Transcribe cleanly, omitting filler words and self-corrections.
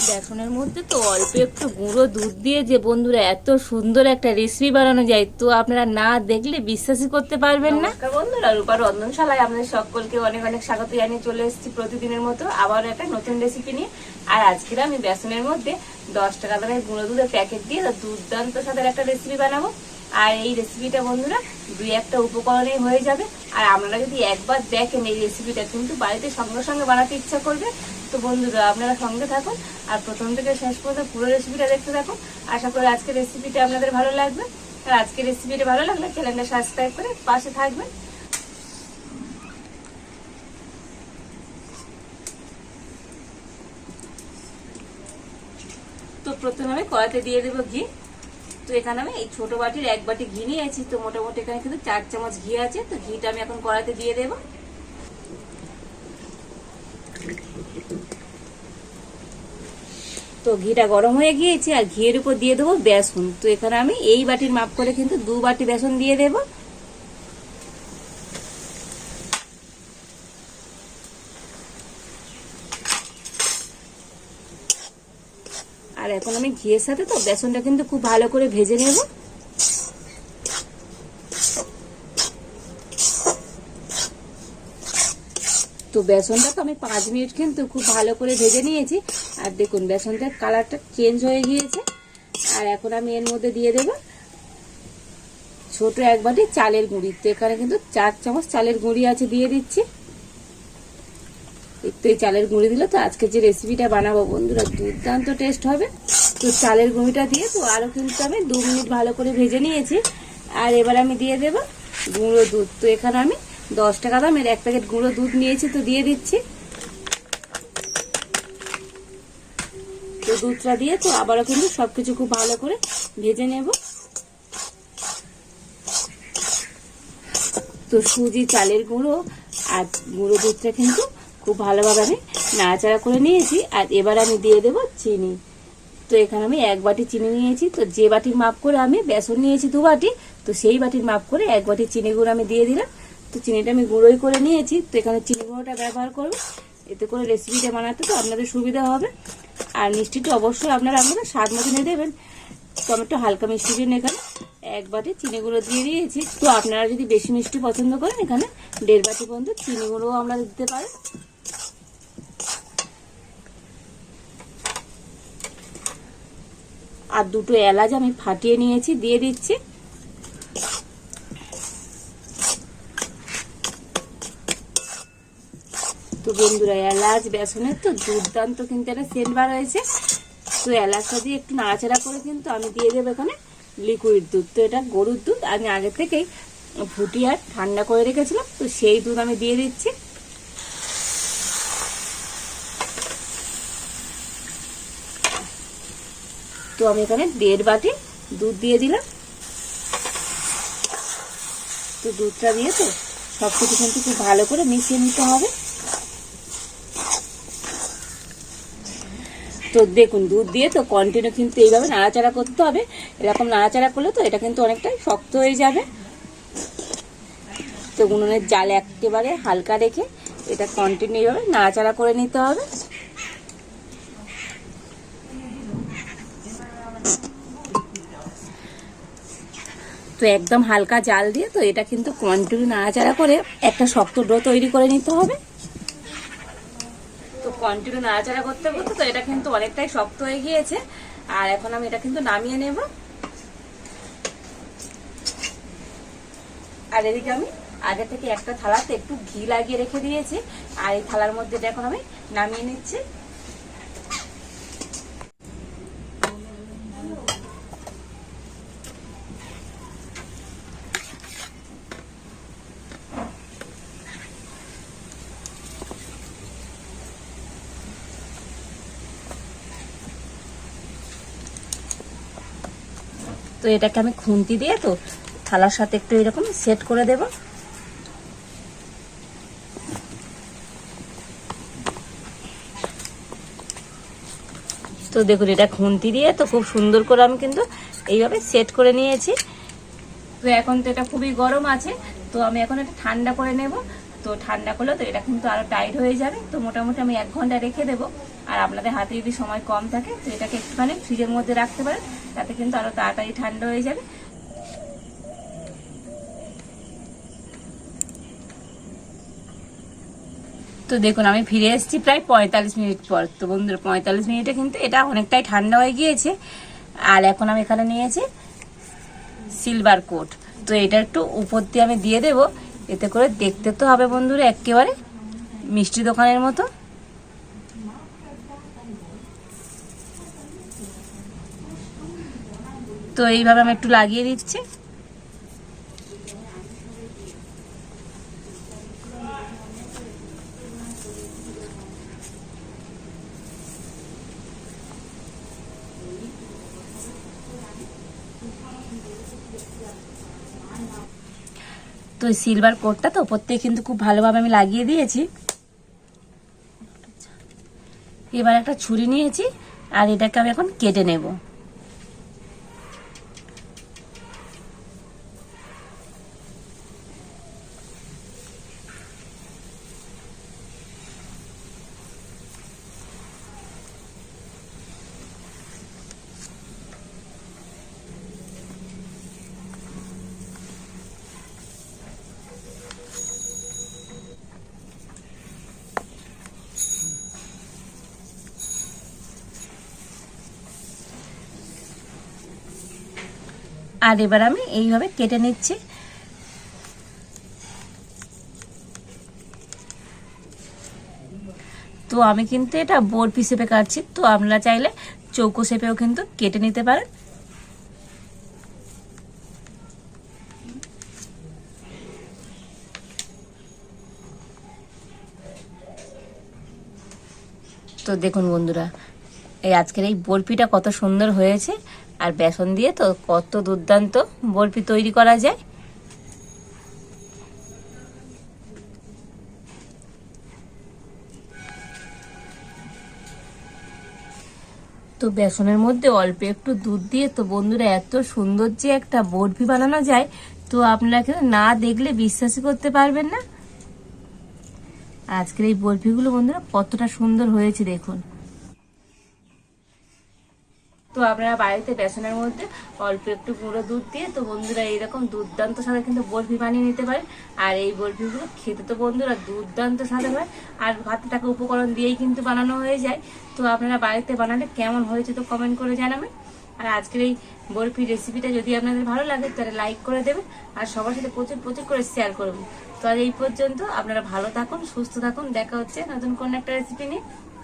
বেসনের মধ্যে তো অল্প একটু গুঁড়ো দুধ দিয়ে যে বন্ধুরা এত সুন্দর একটা রেসিপি বানানো যায়, তো আপনারা না দেখলে বিশ্বাসই করতে পারবেন না। নমস্কার বন্ধুরা, রূপার রন্ধনশালায় আপনাদের সকলকে অনেক অনেক স্বাগত জানিয়ে চলে এসেছি প্রতিদিনের মতো আবার একটা নতুন রেসিপি নিয়ে। আর আজকে আমি বেসনের মধ্যে 10 টাকা দামের গুঁড়ো দুধের প্যাকেট দিয়ে দুর্দান্ত স্বাদের একটা রেসিপি বানাবো। আর এই রেসিপিটা বন্ধুরা দুই একটা উপকরণে হয়ে যাবে। আর আপনারা যদি একবার দেখেন এই রেসিপিটা কিন্তু বাড়িতে সঙ্গে সঙ্গে বানাতে ইচ্ছা করবে। তো বন্ধুরা আপনারা সঙ্গে থাকুন আর প্রথম থেকে শেষ পর্যন্ত পুরো রেসিপিটা দেখতে থাকুন। আশা করি আজকের রেসিপিটা আপনাদের ভালো লাগবে। আর আজকের রেসিপিটা ভালো লাগলে চ্যানেলটা সাবস্ক্রাইব করে পাশে থাকবেন। তো প্রথমে আমি কড়াইতে দিয়ে দেবো ঘি। তো এখানে আমি এই ছোট বাটির 1 বাটি ঘি নিয়েছি। তো মোটামুটি এখানে কিন্তু 4 চামচ ঘি আছে। তো ঘিটা আমি এখন কড়াইতে দিয়ে দেবো। তো ঘিটা গরম হয়ে গিয়েছে আর ঘিয়ের উপর দিয়ে দেবো বেসন। তো এখানে আমি এই বাটির মাপ করে কিন্তু 2 বাটি বেসন দিয়ে দেব। আর এখন আমি ঘিয়ের সাথে তো বেসনটা কিন্তু খুব ভালো করে ভেজে নেব। তো বেসনটা তো আমি 5 মিনিট কিন্তু খুব ভালো করে ভেজে নিয়েছি। আর দেখুন বেসনটার কালারটা চেঞ্জ হয়ে গিয়েছে। আর এখন আমি এর মধ্যে দিয়ে দেব ছোট 1 বাটি চালের গুঁড়ি। তো এখানে কিন্তু 4 চামচ চালের গুঁড়ি আছে, দিয়ে দিচ্ছি। তো এই চালের গুঁড়ি দিলে তো আজকে যে রেসিপিটা বানাবো বন্ধুরা দুর্দান্ত টেস্ট হবে। তো চালের গুঁড়িটা দিয়ে তো আরো কিন্তু আমি 2 মিনিট ভালো করে ভেজে নিয়েছি। আর এবার আমি দিয়ে দেব গুঁড়ো দুধ। তো এখানে আমি 10 টাকা দামের 1 প্যাকেট গুঁড়ো দুধ নিয়েছি, তো দিয়ে দিচ্ছি। তো দুধটা দিয়ে তো আবারও কিন্তু সবকিছু খুব ভালো করে ভেজে নেব। তো সুজি, চালের গুঁড়ো আর গুঁড়ো দুধটা কিন্তু খুব ভালোভাবে আমি নাড়াচাড়া করে নিয়েছি। আর এবার আমি দিয়ে দেব চিনি। তো এখানে আমি 1 বাটি চিনি নিয়েছি। তো যে বাটির মাপ করে আমি বেসন নিয়েছি 2 বাটি, তো সেই বাটির মাপ করে 1 বাটি চিনি গুঁড়ো আমি দিয়ে দিলাম। তো চিনিটা আমি গুঁড়োই করে নিয়েছি। তো এখানে চিনি গুঁড়োটা ব্যবহার করব, এতে করে রেসিপিটা বানাতে তো আপনাদের সুবিধা হবে। আর মিষ্টিটা অবশ্যই আপনারা স্বাদ মতো নিয়ে দেবেন। তো আমি একটু হালকা মিষ্টির জন্য এখানে 1 বাটি চিনি গুঁড়ো দিয়ে দিয়েছি। তো আপনারা যদি বেশি মিষ্টি পছন্দ করেন এখানে 1.5 বাটি পর্যন্ত চিনি গুঁড়োও আমরা দিতে পারি। আর 2টো এলাচ আমি ফাটিয়ে নিয়েছি, দিয়ে দিচ্ছি। তো বন্ধুরা এলাচ বেসনের তো দুর্দান্ত কিন্তু একটা সেন্ট বার হয়েছে। তো এলাচটা দিয়ে একটু নাড়াচাড়া করে কিন্তু আমি দিয়ে দেবো এখানে লিকুইড দুধ। তো এটা গরুর দুধ আমি আগে থেকেই ফুটিয়ে আর ঠান্ডা করে রেখেছিলাম। তো সেই দুধ আমি দিয়ে দিচ্ছি। তো আমি এখানে 1.5 বাটি দুধ দিয়ে দিলাম। তো দুধটা দিয়ে তো সবকিছু কিন্তু খুব ভালো করে মিশিয়ে নিতে হবে। তো দেখুন দুধ দিয়ে তো কন্টিনিউ কিন্তু এইভাবে নাড়াচাড়া করতে হবে। এরকম নাড়াচাড়া করলে তো এটা কিন্তু অনেকটাই শক্ত হয়ে যাবে। তো উনুনের জাল একেবারে হালকা রেখে এটা কন্টিনিউ এইভাবে নাড়াচাড়া করে নিতে হবে। তো একদম হালকা জাল দিয়ে তো এটা কিন্তু কন্টিনিউ নাড়াচাড়া করে একটা শক্ত ডো তৈরি করে নিতে হবে। তো কন্টিনিউ নাড়াচাড়া করতে করতে তো এটা কিন্তু অনেকটাই শক্ত হয়ে গিয়েছে। আর এখন আমি এটা কিন্তু নামিয়ে নেব। আর এদিকে আমি আগে থেকে একটা থালাতে একটু ঘি লাগিয়ে রেখে দিয়েছি। আর এই থালার মধ্যে এখন আমি নামিয়ে নিচ্ছি। তো এটাকে আমি খুন্তি দিয়ে তো থালার সাথে একটু এরকম সেট করে দেব। তো দেখুন এটা খুন্তি দিয়ে তো খুব সুন্দর করে আমি কিন্তু এইভাবে সেট করে নিয়েছি। তো এখন তো এটা খুবই গরম আছে, তো আমি এখন এটা ঠান্ডা করে নেব। তো ঠান্ডা করলে তো এটা কিন্তু আরো টাইট হয়ে যাবে। তো মোটামুটি আমি 1 ঘন্টা রেখে দেবো। আর আপনাদের হাতে যদি সময় কম থাকে তো এটাকে একটুখানি ফ্রিজের মধ্যে রাখতে পারেন, তাতে কিন্তু আরো তাড়াতাড়ি ঠান্ডা হয়ে যাবে। তো দেখুন আমি ফিরে এসেছি প্রায় 45 মিনিট পর। তো বন্ধুরা 45 মিনিটে কিন্তু এটা অনেকটাই ঠান্ডা হয়ে গিয়েছে। আর এখন আমি এখানে নিয়েছি সিলভার কোট। তো এটা একটু উপর দিয়ে আমি দিয়ে দেবো, এতে করে দেখতে তো হবে বন্ধুরা একেবারে মিষ্টি দোকানের মতো। তো এইভাবে আমি একটু লাগিয়ে দিচ্ছি। তো সিলভার কোটটা তো উপর থেকে কিন্তু খুব ভালোভাবে আমি লাগিয়ে দিয়েছি। এবার একটা ছুরি নিয়েছি আর এটাকে আমি এখন কেটে নেব। আর এবার আমি এইভাবে কেটে নিচ্ছি। তো আমি কিন্তু এটা বরফি শেপে কাটছি, তো আপনারা চাইলে চৌকো শেপেও কিন্তু কেটে নিতে পারেন। তো দেখুন বন্ধুরা এই আজকের এই বরফিটা কত সুন্দর হয়েছে। আর বেসন দিয়ে তো কত দুর্দান্ত বরফি তৈরি করা যায়। তো বেসনের মধ্যে অল্প একটু দুধ দিয়ে তো বন্ধুরা এত সুন্দর যে একটা বরফি বানানো যায়, তো আপনারা কিন্তু না দেখলে বিশ্বাসই করতে পারবেন না। আজকের এই বরফিগুলো বন্ধুরা কতটা সুন্দর হয়েছে দেখুন। তো আপনারা বাড়িতে বেসনের মধ্যে অল্প একটু গুঁড়ো দুধ দিয়ে তো বন্ধুরা এইরকম দুর্দান্ত স্বাদে কিন্তু বরফি বানিয়ে নিতে পারেন। আর এই বরফিগুলো খেতে তো বন্ধুরা দুর্দান্ত স্বাদে হয়। আর হাতে থাকা উপকরণ দিয়েই কিন্তু বানানো হয়ে যায়। তো আপনারা বাড়িতে বানালে কেমন হয়েছে তো কমেন্ট করে জানাবেন। আর আজকের এই বরফি রেসিপিটা যদি আপনাদের ভালো লাগে তাহলে লাইক করে দেবেন আর সবার সাথে প্রচুর প্রচুর করে শেয়ার করবেন। তো আজ এই পর্যন্ত, আপনারা ভালো থাকুন, সুস্থ থাকুন, দেখা হচ্ছে নতুন কোন একটা রেসিপি নিয়ে।